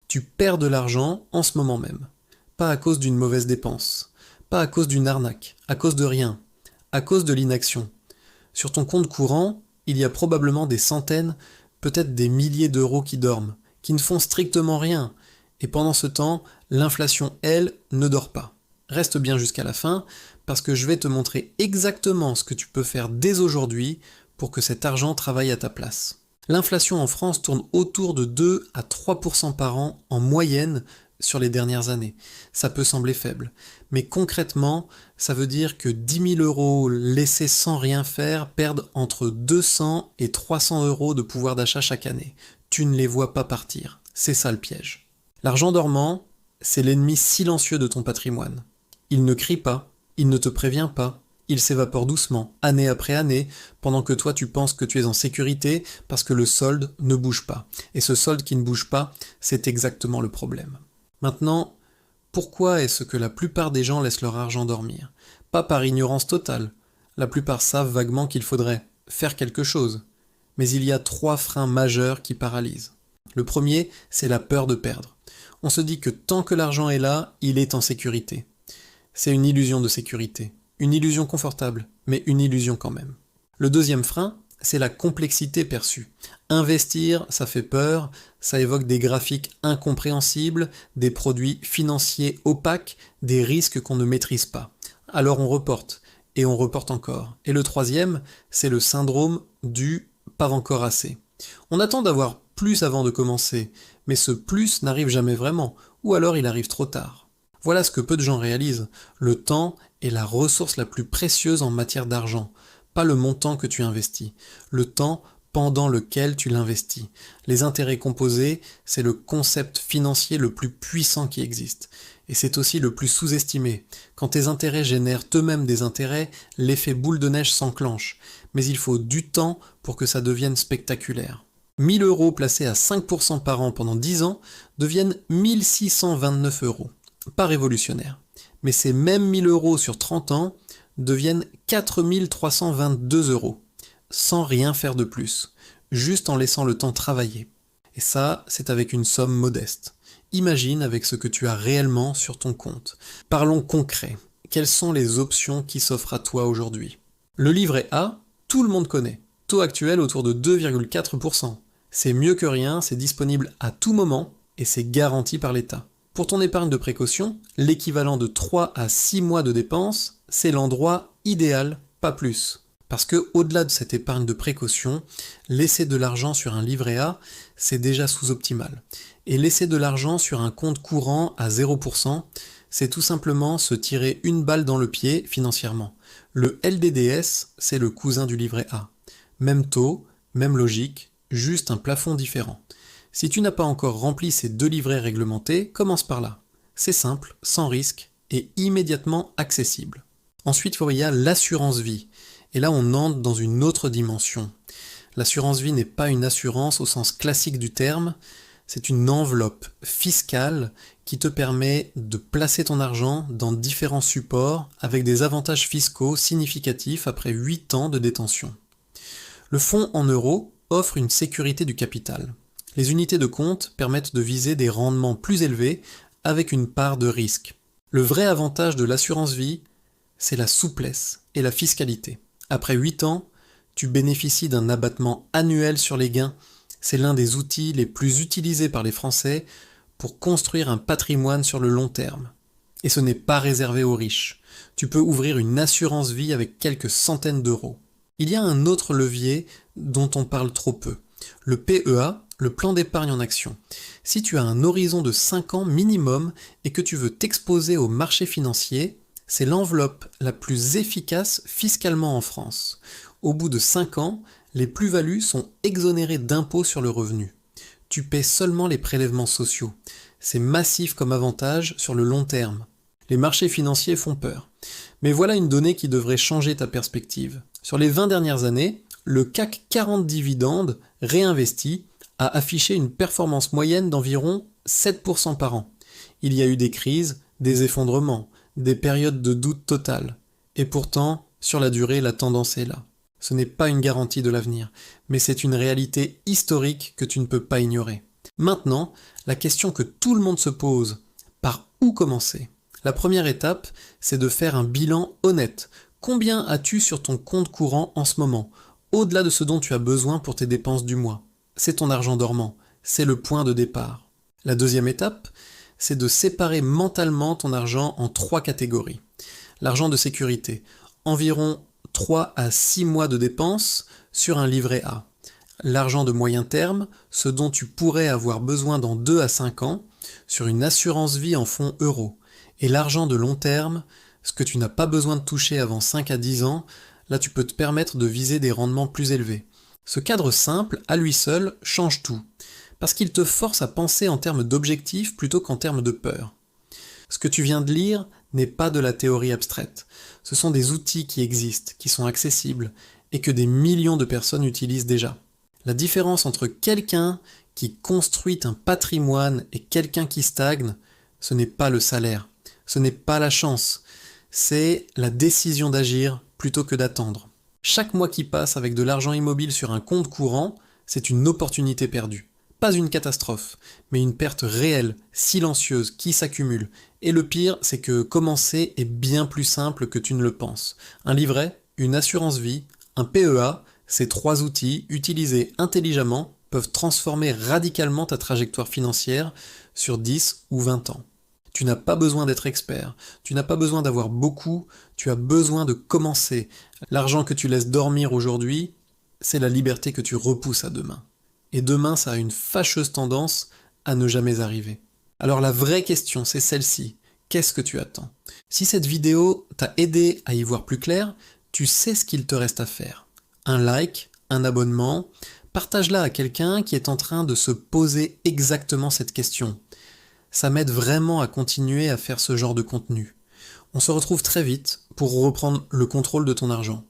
Tu perds de l'argent en ce moment même. Pas à cause d'une mauvaise dépense, pas à cause d'une arnaque, à cause de rien, à cause de l'inaction. Sur ton compte courant, il y a probablement des centaines, peut-être des milliers d'euros qui dorment, qui ne font strictement rien. Et pendant ce temps, l'inflation, elle, ne dort pas. Reste bien jusqu'à la fin, parce que je vais te montrer exactement ce que tu peux faire dès aujourd'hui pour que cet argent travaille à ta place. L'inflation en France tourne autour de 2 à 3% par an en moyenne sur les dernières années. Ça peut sembler faible, mais concrètement, ça veut dire que 10 000 euros laissés sans rien faire perdent entre 200 et 300 euros de pouvoir d'achat chaque année. Tu ne les vois pas partir. C'est ça le piège. L'argent dormant, c'est l'ennemi silencieux de ton patrimoine. Il ne crie pas, il ne te prévient pas, il s'évapore doucement, année après année, pendant que toi tu penses que tu es en sécurité parce que le solde ne bouge pas. Et ce solde qui ne bouge pas, c'est exactement le problème. Maintenant, pourquoi est-ce que la plupart des gens laissent leur argent dormir? Pas par ignorance totale. La plupart savent vaguement qu'il faudrait faire quelque chose. Mais il y a 3 freins majeurs qui paralysent. Le premier, c'est la peur de perdre. On se dit que tant que l'argent est là, il est en sécurité. C'est une illusion de sécurité. Une illusion confortable, mais une illusion quand même. Le deuxième frein, c'est la complexité perçue. Investir, ça fait peur, ça évoque des graphiques incompréhensibles, des produits financiers opaques, des risques qu'on ne maîtrise pas. Alors on reporte, et on reporte encore. Et le troisième, c'est le syndrome du pas encore assez. On attend d'avoir plus avant de commencer, mais ce plus n'arrive jamais vraiment, ou alors il arrive trop tard. Voilà ce que peu de gens réalisent. Le temps est la ressource la plus précieuse en matière d'argent. Pas le montant que tu investis, le temps pendant lequel tu l'investis. Les intérêts composés, c'est le concept financier le plus puissant qui existe. Et c'est aussi le plus sous-estimé. Quand tes intérêts génèrent eux-mêmes des intérêts, l'effet boule de neige s'enclenche. Mais il faut du temps pour que ça devienne spectaculaire. 1000 euros placés à 5% par an pendant 10 ans deviennent 1629 euros. Pas révolutionnaire. Mais ces mêmes 1000 euros sur 30 ans deviennent 4322 euros, sans rien faire de plus, juste en laissant le temps travailler. Et ça, c'est avec une somme modeste. Imagine avec ce que tu as réellement sur ton compte. Parlons concret. Quelles sont les options qui s'offrent à toi aujourd'hui? Le livret A, tout le monde connaît. Taux actuel autour de 2,4%. C'est mieux que rien, c'est disponible à tout moment et c'est garanti par l'État. Pour ton épargne de précaution, l'équivalent de 3 à 6 mois de dépenses, c'est l'endroit idéal, pas plus. Parce que au-delà de cette épargne de précaution, laisser de l'argent sur un livret A, c'est déjà sous-optimal. Et laisser de l'argent sur un compte courant à 0%, c'est tout simplement se tirer une balle dans le pied financièrement. Le LDDS, c'est le cousin du livret A. Même taux, même logique, juste un plafond différent. Si tu n'as pas encore rempli ces 2 livrets réglementés, commence par là. C'est simple, sans risque et immédiatement accessible. Ensuite, il y a l'assurance vie. Et là, on entre dans une autre dimension. L'assurance vie n'est pas une assurance au sens classique du terme, c'est une enveloppe fiscale qui te permet de placer ton argent dans différents supports avec des avantages fiscaux significatifs après 8 ans de détention. Le fonds en euros offre une sécurité du capital. Les unités de compte permettent de viser des rendements plus élevés avec une part de risque. Le vrai avantage de l'assurance vie, c'est la souplesse et la fiscalité. Après 8 ans, tu bénéficies d'un abattement annuel sur les gains. C'est l'un des outils les plus utilisés par les Français pour construire un patrimoine sur le long terme. Et ce n'est pas réservé aux riches. Tu peux ouvrir une assurance vie avec quelques centaines d'euros. Il y a un autre levier dont on parle trop peu. Le PEA, le plan d'épargne en action. Si tu as un horizon de 5 ans minimum et que tu veux t'exposer au marché financier, c'est l'enveloppe la plus efficace fiscalement en France. Au bout de 5 ans, les plus-values sont exonérées d'impôts sur le revenu. Tu paies seulement les prélèvements sociaux. C'est massif comme avantage sur le long terme. Les marchés financiers font peur. Mais voilà une donnée qui devrait changer ta perspective. Sur les 20 dernières années, le CAC 40 dividendes réinvesti a affiché une performance moyenne d'environ 7% par an. Il y a eu des crises, des effondrements, des périodes de doute total. Et pourtant, sur la durée, la tendance est là. Ce n'est pas une garantie de l'avenir, mais c'est une réalité historique que tu ne peux pas ignorer. Maintenant, la question que tout le monde se pose, par où commencer? La première étape, c'est de faire un bilan honnête. Combien as-tu sur ton compte courant en ce moment, au-delà de ce dont tu as besoin pour tes dépenses du mois? C'est ton argent dormant, c'est le point de départ. La deuxième étape, c'est de séparer mentalement ton argent en 3 catégories. L'argent de sécurité, environ 3 à 6 mois de dépenses sur un livret A. L'argent de moyen terme, ce dont tu pourrais avoir besoin dans 2 à 5 ans, sur une assurance vie en fonds euros. Et l'argent de long terme, ce que tu n'as pas besoin de toucher avant 5 à 10 ans, là tu peux te permettre de viser des rendements plus élevés. Ce cadre simple, à lui seul, change tout, parce qu'il te force à penser en termes d'objectifs plutôt qu'en termes de peur. Ce que tu viens de lire n'est pas de la théorie abstraite, ce sont des outils qui existent, qui sont accessibles, et que des millions de personnes utilisent déjà. La différence entre quelqu'un qui construit un patrimoine et quelqu'un qui stagne, ce n'est pas le salaire, ce n'est pas la chance, c'est la décision d'agir plutôt que d'attendre. Chaque mois qui passe avec de l'argent immobile sur un compte courant, c'est une opportunité perdue. Pas une catastrophe, mais une perte réelle, silencieuse, qui s'accumule. Et le pire, c'est que commencer est bien plus simple que tu ne le penses. Un livret, une assurance vie, un PEA, ces 3 outils, utilisés intelligemment, peuvent transformer radicalement ta trajectoire financière sur 10 ou 20 ans. Tu n'as pas besoin d'être expert, tu n'as pas besoin d'avoir beaucoup, tu as besoin de commencer. L'argent que tu laisses dormir aujourd'hui, c'est la liberté que tu repousses à demain. Et demain, ça a une fâcheuse tendance à ne jamais arriver. Alors la vraie question, c'est celle-ci. Qu'est-ce que tu attends? Si cette vidéo t'a aidé à y voir plus clair, tu sais ce qu'il te reste à faire. Un like, un abonnement, partage-la à quelqu'un qui est en train de se poser exactement cette question. Ça m'aide vraiment à continuer à faire ce genre de contenu. On se retrouve très vite pour reprendre le contrôle de ton argent.